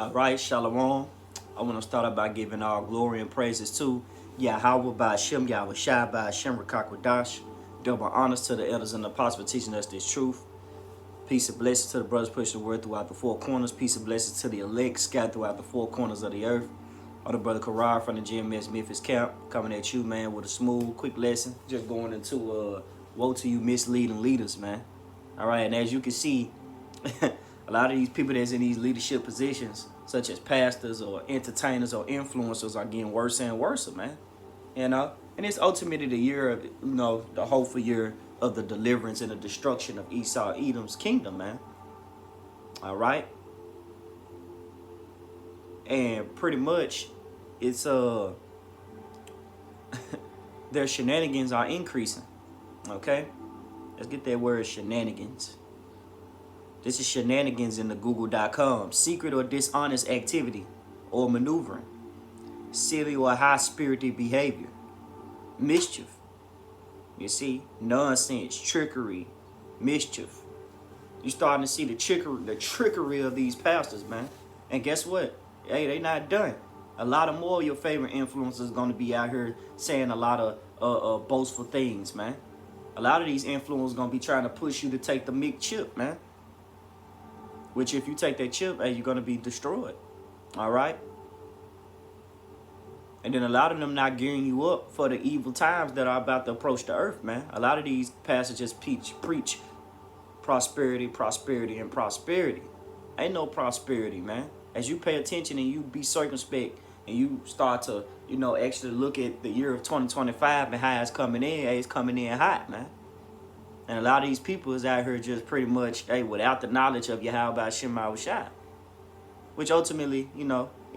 All right, Shalom. I want to start out by giving all glory and praises to Yahweh by Hashem, Yahweh Shai by Hashem, Rakakwadash. Double honors to the elders and the apostles for teaching us this truth. Peace and blessings to the brothers pushing the word throughout the four corners. Peace and blessings to the elect scattered throughout the four corners of the earth. All the brother Karar from the GMS Memphis camp coming at you, man, with a smooth, quick lesson. Just going into woe to you misleading leaders, man. All right, and as you can see, a lot of these people that's in these leadership positions, such as pastors or entertainers or influencers, are getting worse and worse, man. You know, and it's ultimately the year of, the hopeful year of the deliverance and the destruction of Esau, Edom's kingdom, man. All right. And pretty much, it's their shenanigans are increasing. Okay, let's get that word shenanigans. This is shenanigans in the google.com. Secret or dishonest activity or maneuvering. Silly or high-spirited behavior. Mischief. You see, nonsense, trickery, mischief. You're starting to see the trickery of these pastors, man. And guess what? Hey, they not done. A lot of more of your favorite influencers going to be out here saying a lot of boastful things, man. A lot of these influencers going to be trying to push you to take the meat chip, man. Which if you take that chip, hey, you're going to be destroyed. All right? And then a lot of them not gearing you up for the evil times that are about to approach the earth, man. A lot of these passages preach prosperity, prosperity, and prosperity. Ain't no prosperity, man. As you pay attention and you be circumspect and you start to, actually look at the year of 2025 and how it's coming in, hey, it's coming in hot, man. And a lot of these people is out here just pretty much, hey, without the knowledge of Yahweh Hashem Shai. Which ultimately,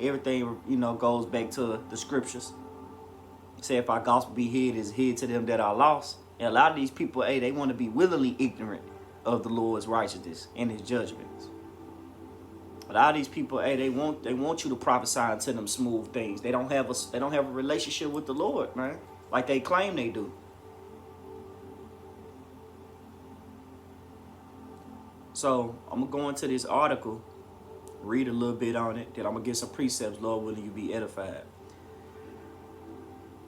everything, goes back to the scriptures. Say if our gospel be hid, is hid to them that are lost. And a lot of these people, hey, they want to be willingly ignorant of the Lord's righteousness and his judgments. A lot of these people, hey, they want you to prophesy unto them smooth things. They don't have a relationship with the Lord, man, like they claim they do. So I'm going to go into this article, read a little bit on it, then I'm going to get some precepts, Lord willing, you be edified.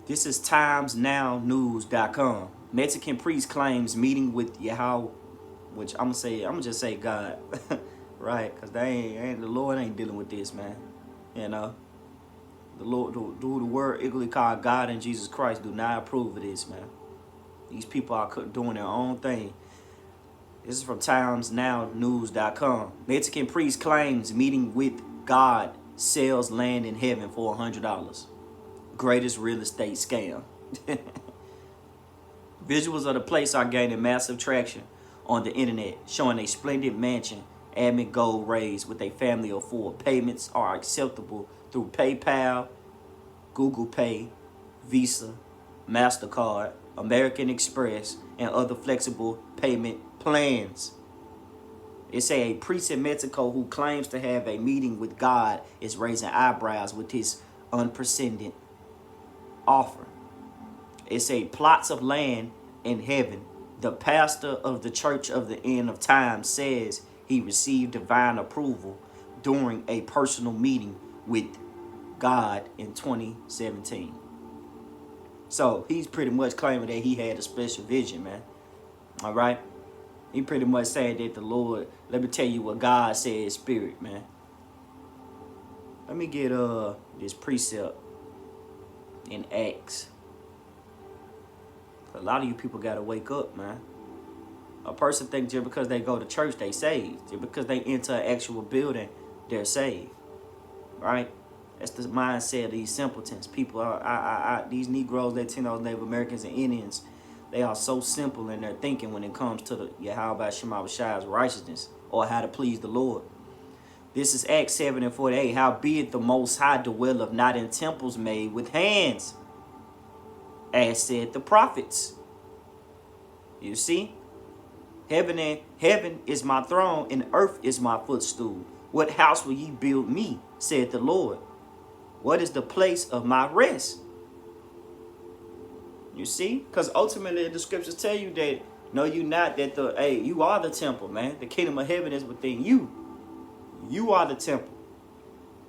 This is timesnownews.com. Mexican priest claims meeting with Yahweh, which I'm going to just say God, right? Because the Lord ain't dealing with this, man. The Lord, the word equally called God and Jesus Christ do not approve of this, man. These people are doing their own thing. This is from timesnownews.com. Mexican priest claims meeting with God sells land in heaven for $100. Greatest real estate scam. Visuals of the place are gaining massive traction on the internet, showing a splendid mansion amid gold raised with a family of four. Payments are acceptable through PayPal, Google Pay, Visa, MasterCard, American Express, and other flexible payment plans. It say a priest in Mexico who claims to have a meeting with God is raising eyebrows with his unprecedented offer. It say plots of land in heaven. The pastor of the Church of the End of Time says he received divine approval during a personal meeting with God in 2017. So he's pretty much claiming that he had a special vision, man. All right. He pretty much saying that the Lord, let me tell you what God said is spirit, man. Let me get this precept in Acts. A lot of you people got to wake up, man. A person thinks just because they go to church, they saved. Just because they enter an actual building, they're saved. Right? That's the mindset of these simpletons. People these Negroes, Latinos, Native Americans, and Indians, they are so simple in their thinking when it comes to the Yahweh Shema Shai's righteousness or how to please the Lord. This is Acts 7:48. Howbeit the Most High dwelleth not in temples made with hands, as said the prophets. You see? Heaven is my throne, and earth is my footstool. What house will ye build me, said the Lord? What is the place of my rest? You see? Because ultimately the scriptures tell you that, no, you not, that you are the temple, man. The kingdom of heaven is within you. You are the temple.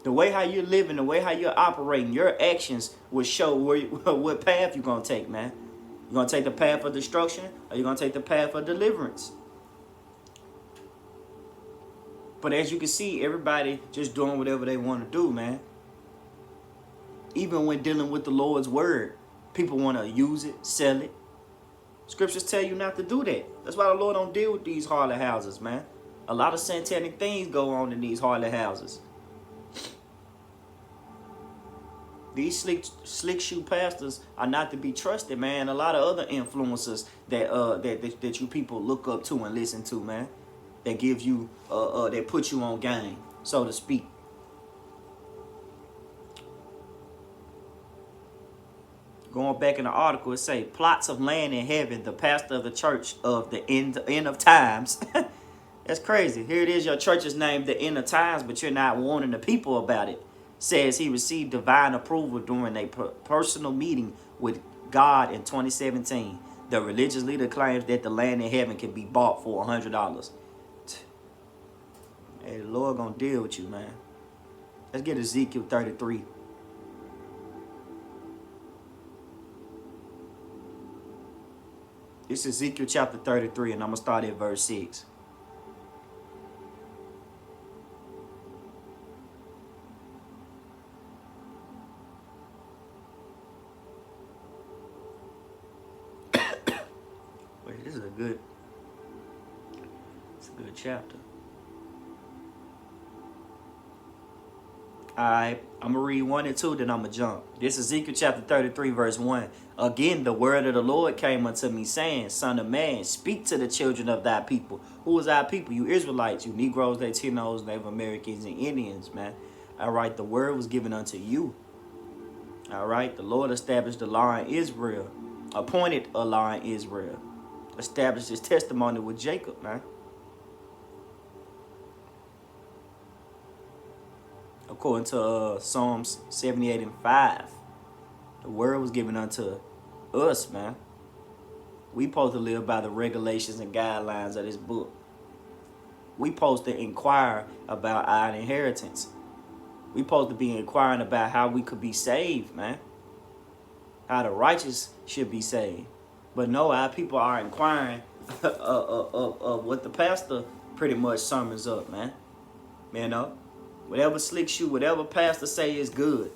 The way how you're living, the way how you're operating, your actions will show what path you're going to take, man. You're going to take the path of destruction, or you're going to take the path of deliverance. But as you can see, everybody just doing whatever they want to do, man. Even when dealing with the Lord's word, people want to use it, sell it. Scriptures tell you not to do that. That's why the Lord don't deal with these harlot houses, man. A lot of satanic things go on in these harlot houses. These slick shoe pastors are not to be trusted, man. A lot of other influencers that you people look up to and listen to, man. That gives you that put you on game, so to speak. Going back in the article, it say plots of land in heaven. The pastor of the church of the end of times. That's crazy. Here it is. Your church is named the End of Times, but you're not warning the people about it. Says he received divine approval during a personal meeting with God in 2017. The religious leader claims that the land in heaven can be bought for $100. Hey, the Lord gonna deal with you, man. Let's get Ezekiel 33. This is Ezekiel chapter 33, and I'm gonna start at verse 6. This is a good chapter. Alright, I'm going to read 1 and 2, then I'm going to jump. This is Ezekiel chapter 33, verse 1. Again, the word of the Lord came unto me, saying, Son of man, speak to the children of thy people. Who is our people? You Israelites, you Negroes, Latinos, Native Americans, and Indians, man. Alright, the word was given unto you. Alright, the Lord established the law in Israel, appointed a law in Israel, established his testimony with Jacob, man. According to Psalms 78 and 5, the word was given unto us, man. We supposed to live by the regulations and guidelines of this book. We supposed to inquire about our inheritance. We supposed to be inquiring about how we could be saved, man. How the righteous should be saved. But no, our people are inquiring of what the pastor pretty much sums up, man. You know? Whatever slick shoe, whatever pastor say is good.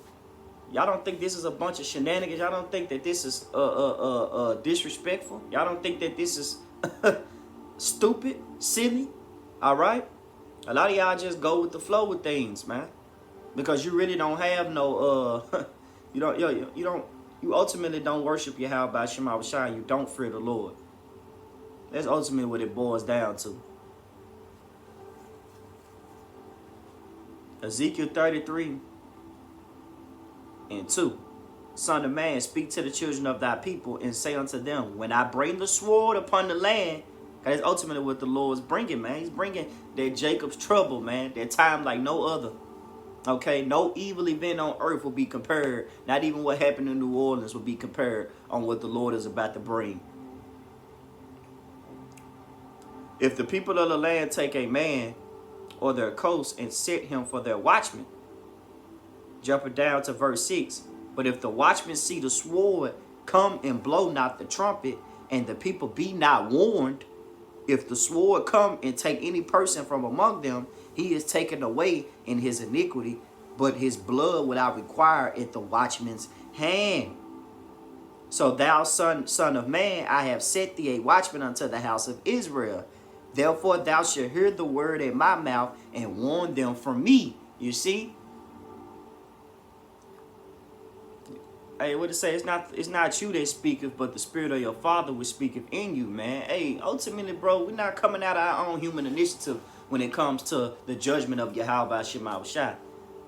Y'all don't think this is a bunch of shenanigans? Y'all don't think that this is disrespectful? Y'all don't think that this is stupid, silly? All right? A lot of y'all just go with the flow with things, man. Because you really don't have no you ultimately don't worship Yahweh Shema Shai. You don't fear the Lord. That's ultimately what it boils down to. Ezekiel 33 and 2. Son of man, speak to the children of thy people and say unto them, when I bring the sword upon the land, because that's ultimately what the Lord is bringing, man. He's bringing that Jacob's trouble, man. That time like no other. Okay, no evil event on earth will be compared. Not even what happened in New Orleans will be compared on what the Lord is about to bring. If the people of the land take a man or their coast and set him for their watchman. Jumping down to verse 6. But if the watchmen see the sword come and blow not the trumpet, and the people be not warned, if the sword come and take any person from among them, he is taken away in his iniquity, but his blood will I require at the watchman's hand. So thou, son of man, I have set thee a watchman unto the house of Israel. Therefore thou shalt hear the word in my mouth and warn them from me. You see? Hey, what it say? It's not you that speaketh, but the spirit of your father which speaketh in you, man. Hey, ultimately, bro, we're not coming out of our own human initiative when it comes to the judgment of Yahweh Shema Shai.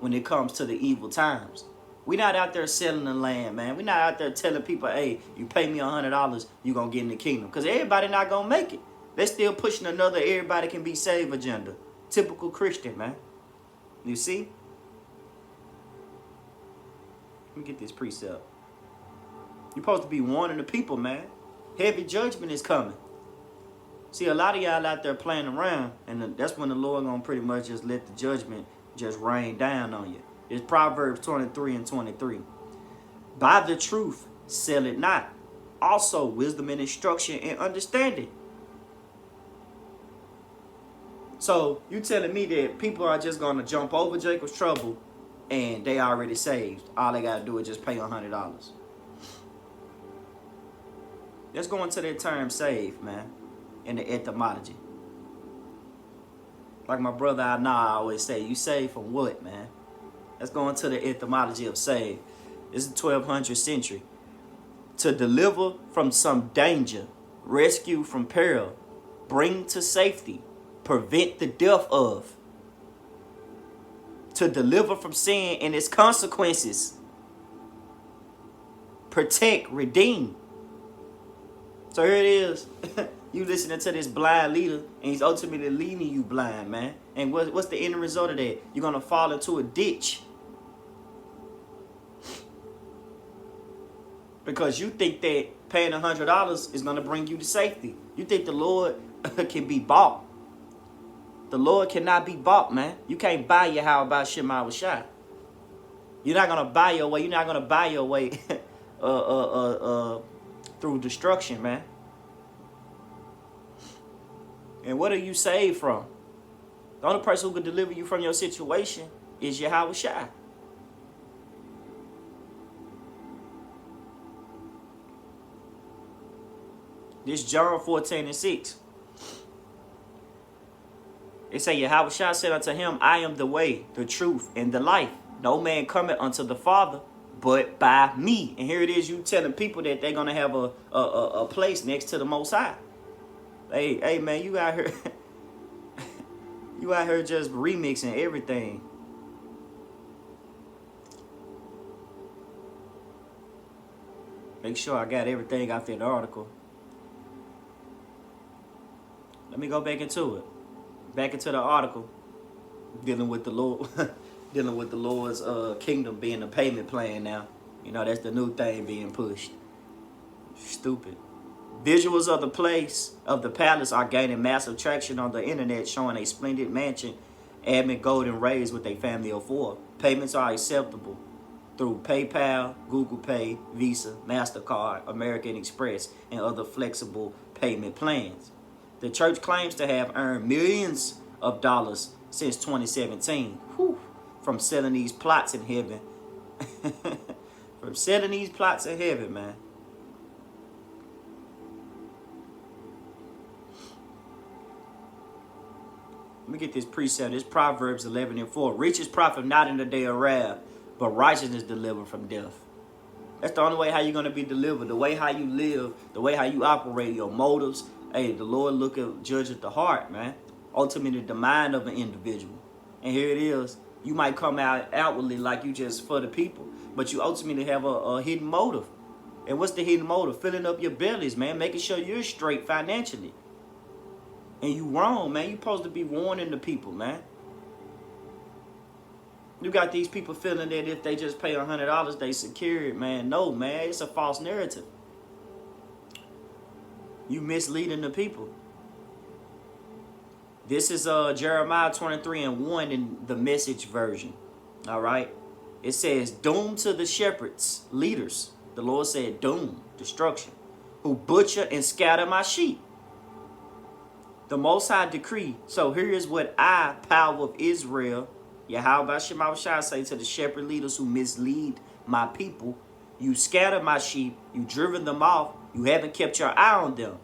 When it comes to the evil times. We're not out there selling the land, man. We're not out there telling people, hey, you pay me $100, you're going to get in the kingdom. Because everybody not going to make it. They're still pushing another everybody can be saved agenda. Typical Christian, man. You see? Let me get this precept. You're supposed to be warning the people, man. Heavy judgment is coming. See, a lot of y'all out there playing around, and that's when the Lord going to pretty much just let the judgment just rain down on you. It's Proverbs 23 and 23. Buy the truth, sell it not. Also, wisdom and instruction and understanding. So, you telling me that people are just going to jump over Jacob's trouble and they already saved. All they got to do is just pay $100. Let's go into that term save, man, in the etymology. Like my brother I know I always say, you save from what, man? Let's go into the etymology of save. This is the 1200th century. To deliver from some danger, rescue from peril, bring to safety, prevent the death of. To deliver from sin and its consequences. Protect, redeem. So here it is. You listening to this blind leader, and he's ultimately leading you blind, man. And what's the end result of that? You're going to fall into a ditch. Because you think that paying $100 is going to bring you to safety. You think the Lord can be bought. The Lord cannot be bought, man. You can't buy your how about Shema Shai. You're not going to buy your way. You're not going to buy your way through destruction, man. And what are you saved from? The only person who can deliver you from your situation is Yahweh Shai. This John 14 and 6. It say, Yahweh Shai said unto him, I am the way, the truth, and the life. No man cometh unto the Father but by me. And here it is, you telling people that they're going to have a place next to the Most High. Hey, man, you out here, you out here just remixing everything. Make sure I got everything out there in the article. Let me go back into it. Back into the article, dealing with the Lord, dealing with the Lord's kingdom being a payment plan now. You know, that's the new thing being pushed. Stupid. Visuals of the place of the palace are gaining massive traction on the internet, showing a splendid mansion, admit gold and raised with a family of 4. Payments are acceptable through PayPal, Google Pay, Visa, MasterCard, American Express, and other flexible payment plans. The church claims to have earned millions of dollars since 2017 from selling these plots in heaven. From selling these plots in heaven, man. Let me get this precept. This Proverbs 11 and 4. Riches profit not in the day of wrath, but righteousness delivered from death. That's the only way how you're going to be delivered. The way how you live, the way how you operate, your motives. Hey, the Lord judge at the heart, man. Ultimately, the mind of an individual. And here it is. You might come out outwardly like you just for the people, but you ultimately have a hidden motive. And what's the hidden motive? Filling up your bellies, man. Making sure you're straight financially. And you wrong, man. You supposed to be warning the people, man. You got these people feeling that if they just pay $100, they secure it, man. No, man. It's a false narrative. You misleading the people. This is Jeremiah 23 and 1 in the Message version. All right. It says, doom to the shepherds, leaders. The Lord said, doom, destruction, who butcher and scatter my sheep. The Most High decree. So here is what I, power of Israel, Yahweh Shema Shai, say to the shepherd leaders who mislead my people. You scatter my sheep. You driven them off. You haven't kept your eye on them.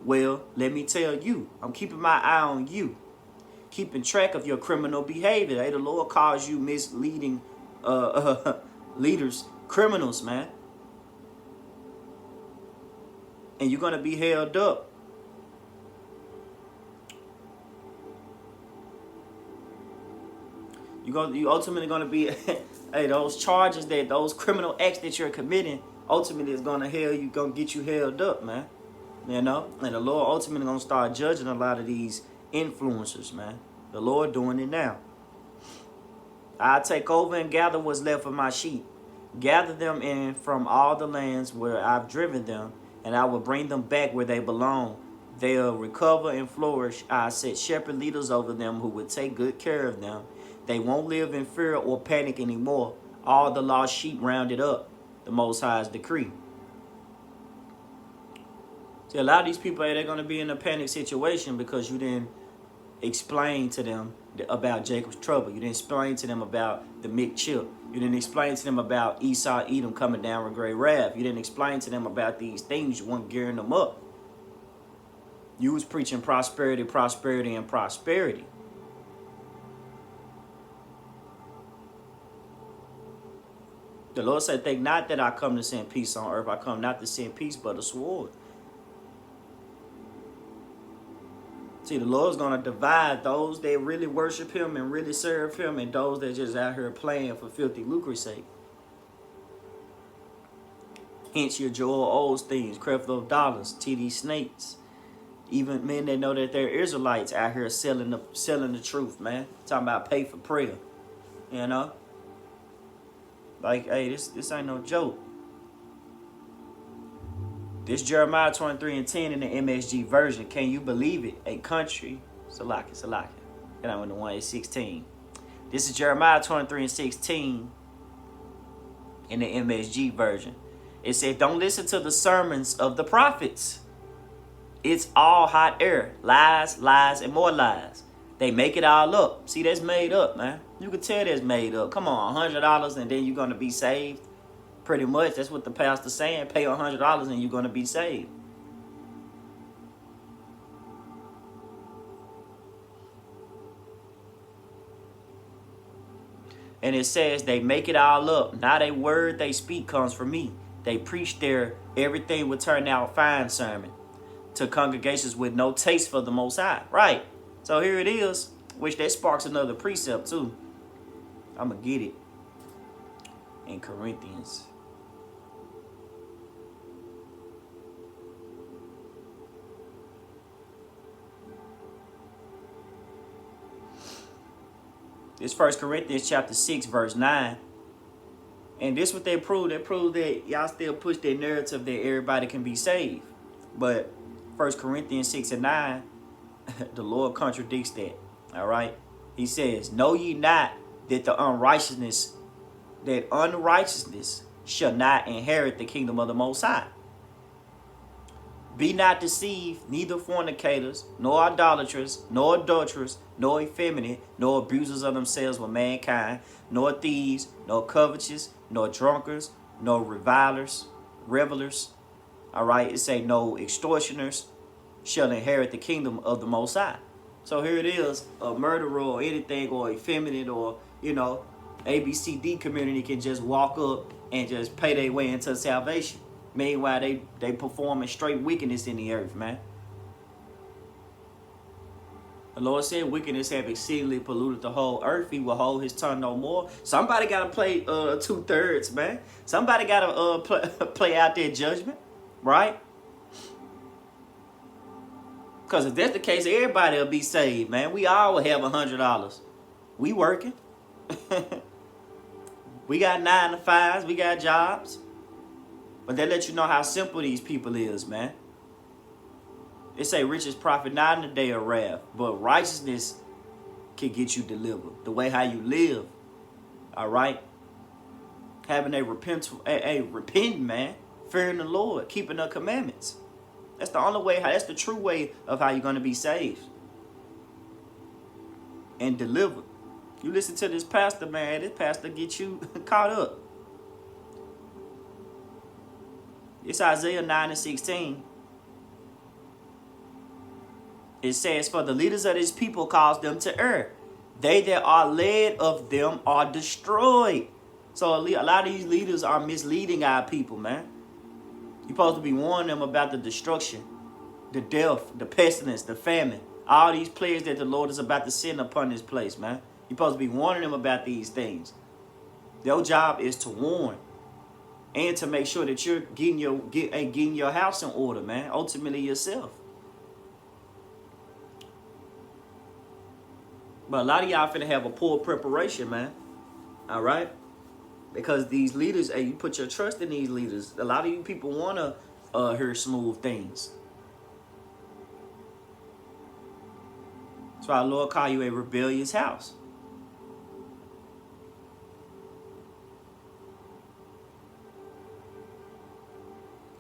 Well, let me tell you, I'm keeping my eye on you. Keeping track of your criminal behavior. Hey, the Lord calls you misleading leaders, criminals, man. And you're going to be held up. You ultimately going to be, hey, those charges, those criminal acts that you're committing, ultimately is going to get you held up, man. You know, and the Lord ultimately going to start judging a lot of these influencers, man. The Lord doing it now. I take over and gather what's left of my sheep. Gather them in from all the lands where I've driven them, and I will bring them back where they belong. They'll recover and flourish. I set shepherd leaders over them who would take good care of them. They won't live in fear or panic anymore. All the lost sheep rounded up. The Most High's decree. See, a lot of these people, they're going to be in a panic situation because you didn't explain to them about Jacob's trouble. You didn't explain to them about the mixed chip. You didn't explain to them about Esau, Edom coming down with great wrath. You didn't explain to them about these things. You weren't gearing them up. You was preaching prosperity, prosperity, and prosperity. The Lord said, think not that I come to send peace on earth. I come not to send peace, but a sword. See, the Lord's going to divide those that really worship him and really serve him and those that just out here playing for filthy lucre's sake. Hence your Joel Osteens, Creflo Dollars, TD Snakes. Even men that know that they're Israelites out here selling the truth, man. Talking about pay for prayer. You know? Like, hey, this ain't no joke. This Jeremiah 23:10 in the MSG version. Can you believe it? A country. Salaki. And I went to 1:16. This is Jeremiah 23:16 in the MSG version. It said, don't listen to the sermons of the prophets. It's all hot air. Lies, and more lies. They make it all up. See, that's made up, man. You can tell that's made up. Come on, $100 and then you're going to be saved. Pretty much, that's what the pastor's saying. Pay $100 and you're going to be saved. And it says they make it all up. Not a word they speak comes from me. They preach their everything will turn out fine sermon to congregations with no taste for the Most High. Right. So here it is, which that sparks another precept too. I'm going to get it in Corinthians. It's 1 Corinthians chapter 6, verse 9. And this what they prove. They prove that y'all still push their narrative that everybody can be saved. But 1 Corinthians 6 and 9, the Lord contradicts that. All right. He says, know ye not that the unrighteousness shall not inherit the kingdom of the Most High. Be not deceived, neither fornicators, nor idolaters, nor adulterers, nor effeminate, nor abusers of themselves with mankind, nor thieves, nor covetous, nor drunkards, nor revilers. All right, it say no extortioners shall inherit the kingdom of the Most High. So here it is, a murderer or anything or effeminate or, ABCD community can just walk up and just pay their way into salvation. Meanwhile, they performing straight wickedness in the earth, man. The Lord said wickedness have exceedingly polluted the whole earth. He will hold his tongue no more. Somebody got to play 2/3, man. Somebody got to play out their judgment, right? Because if that's the case, everybody will be saved, man. We all will have $100. We working. We got 9 to 5s. We got jobs. But they let you know how simple these people is, man. They say riches profit not in the day of wrath, but righteousness can get you delivered. The way how you live, all right? Having a repenting, man, fearing the Lord, keeping the commandments. That's the only way, that's the true way of how you're going to be saved and delivered. You listen to this pastor, man, this pastor get you caught up. It's Isaiah 9:16. It says, for the leaders of this people cause them to err. They that are led of them are destroyed. So a lot of these leaders are misleading our people, man. You're supposed to be warning them about the destruction, the death, the pestilence, the famine. All these plagues that the Lord is about to send upon this place, man. You're supposed to be warning them about these things. Their job is to warn. And to make sure that you're getting your house in order, man. Ultimately yourself. But a lot of y'all finna have a poor preparation, man. All right? Because these leaders, hey, you put your trust in these leaders. A lot of you people want to hear smooth things. That's why the Lord call you a rebellious house.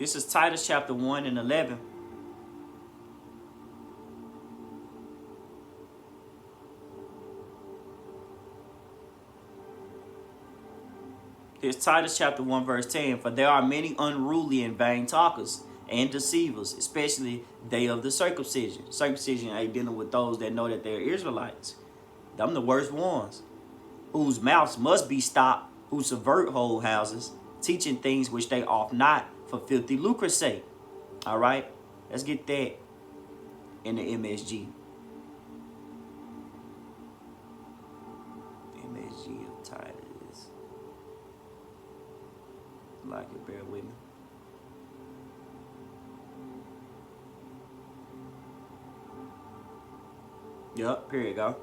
This is Titus chapter 1 and 11. Here's Titus chapter 1 verse 10. For there are many unruly and vain talkers and deceivers, especially they of the circumcision. Circumcision ain't dealing with those that know that they're Israelites. Them the worst ones. Whose mouths must be stopped, who subvert whole houses, teaching things which they ought not, for filthy lucre's sake. All right, let's get that in the MSG. MSG of Titus. Like it, bear with me. Yup, here you go.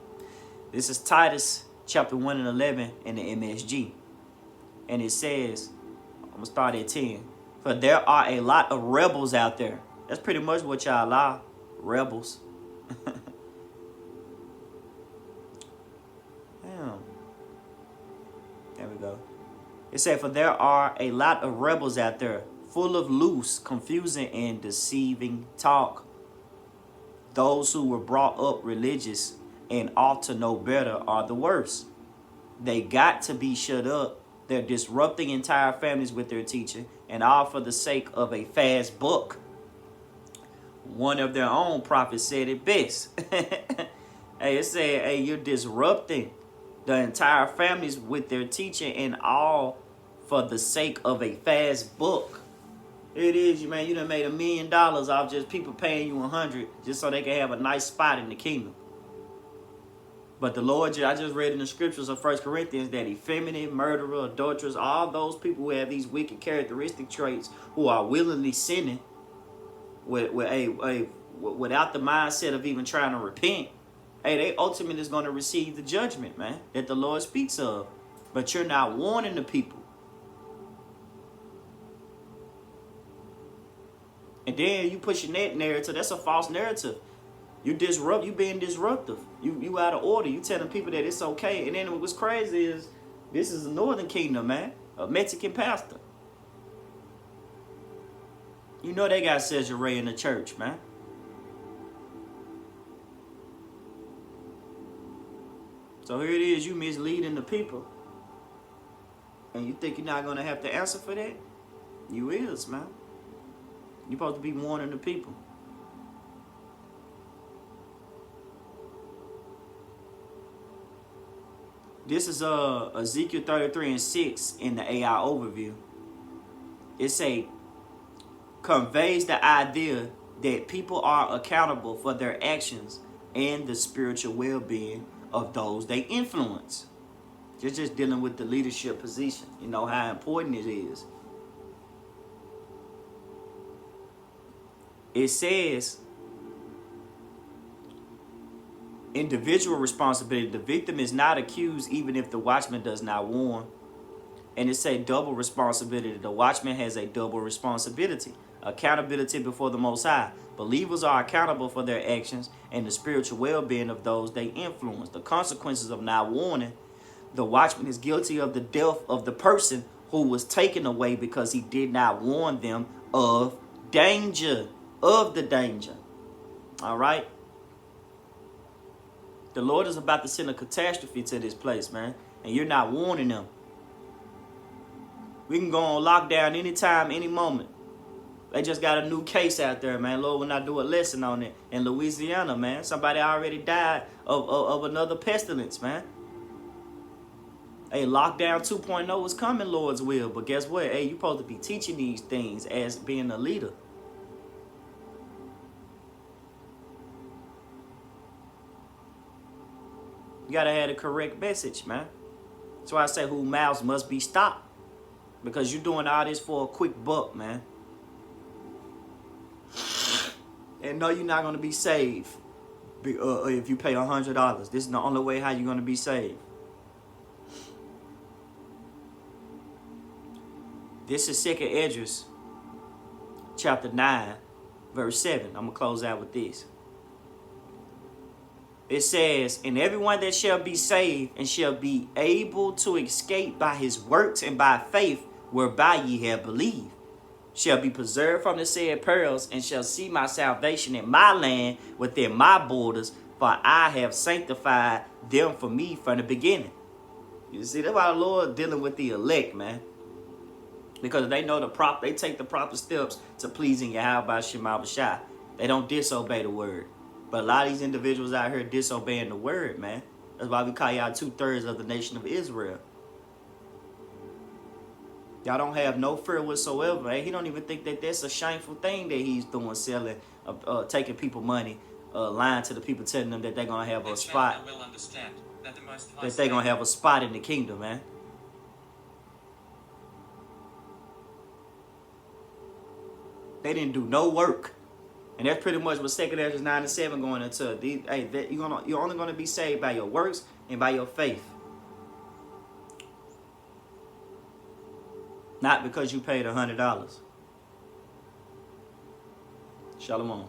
This is Titus chapter 1 and 11 in the MSG. And it says, I'm going to start at 10. For there are a lot of rebels out there. That's pretty much what y'all are. Rebels. Damn. There we go. It said, for there are a lot of rebels out there, full of loose, confusing, and deceiving talk. Those who were brought up religious and ought to know better are the worst. They got to be shut up. They're disrupting entire families with their teaching, and all for the sake of a fast buck. One of their own prophets said it best. Hey, it said, hey, you're disrupting the entire families with their teaching, and all for the sake of a fast buck. It is, man. You done made $1 million off just people paying you 100 just so they can have a nice spot in the kingdom. But the Lord, I just read in the scriptures of 1 Corinthians that effeminate, murderer, adulterers, all those people who have these wicked characteristic traits, who are willingly sinning without the mindset of even trying to repent, hey, they ultimately is going to receive the judgment, man, that the Lord speaks of. But you're not warning the people. And then you pushing that narrative. That's a false narrative. You being disruptive. You out of order. You telling people that it's okay. And then what's crazy is this is the Northern Kingdom, man. A Mexican pastor. You know they got Caesarea in the church, man. So here it is, you misleading the people. And you think you're not going to have to answer for that? You is, man. You're supposed to be warning the people. This is Ezekiel 33 and 6 in the AI overview. It say, conveys the idea that people are accountable for their actions and the spiritual well-being of those they influence. You're just dealing with the leadership position. You know how important it is. It says, individual responsibility. The victim is not accused even if the watchman does not warn. And it say double responsibility. The watchman has a double responsibility. Accountability before the Most High. Believers are accountable for their actions and the spiritual well-being of those they influence. The consequences of not warning. The watchman is guilty of the death of the person who was taken away because he did not warn them of danger. Of the danger. All right. The Lord is about to send a catastrophe to this place, man. And you're not warning them. We can go on lockdown anytime, any moment. They just got a new case out there, man. Lord, when I do a lesson on it in Louisiana, man. Somebody already died of another pestilence, man. Hey, lockdown 2.0 is coming, Lord's will. But guess what? Hey, you're supposed to be teaching these things as being a leader. You gotta have the correct message, man. That's why I say whose mouths must be stopped. Because you're doing all this for a quick buck, man. And no, you're not gonna be saved if you pay $100. This is the only way how you're gonna be saved. This is 2nd Esdras, chapter 9, verse 7. I'm gonna close out with this. It says, and everyone that shall be saved and shall be able to escape by his works and by faith whereby ye have believed. shall be preserved from the said perils, and shall see my salvation in my land within my borders, for I have sanctified them for me from the beginning. You see, that's why the Lord dealing with the elect, man. Because they know they take the proper steps to pleasing Yahweh Shema Shai. They don't disobey the word. But a lot of these individuals out here disobeying the word, man. That's why we call y'all 2/3 of the nation of Israel. Y'all don't have no fear whatsoever, man. He don't even think that that's a shameful thing that he's doing, selling, taking people money, lying to the people, telling them that they're gonna have a spot. That they're gonna have a spot in the kingdom, man. They didn't do no work. And that's pretty much what 2 Ezra 9 and 7 going into. You're only going to be saved by your works and by your faith. Not because you paid $100. Shalom.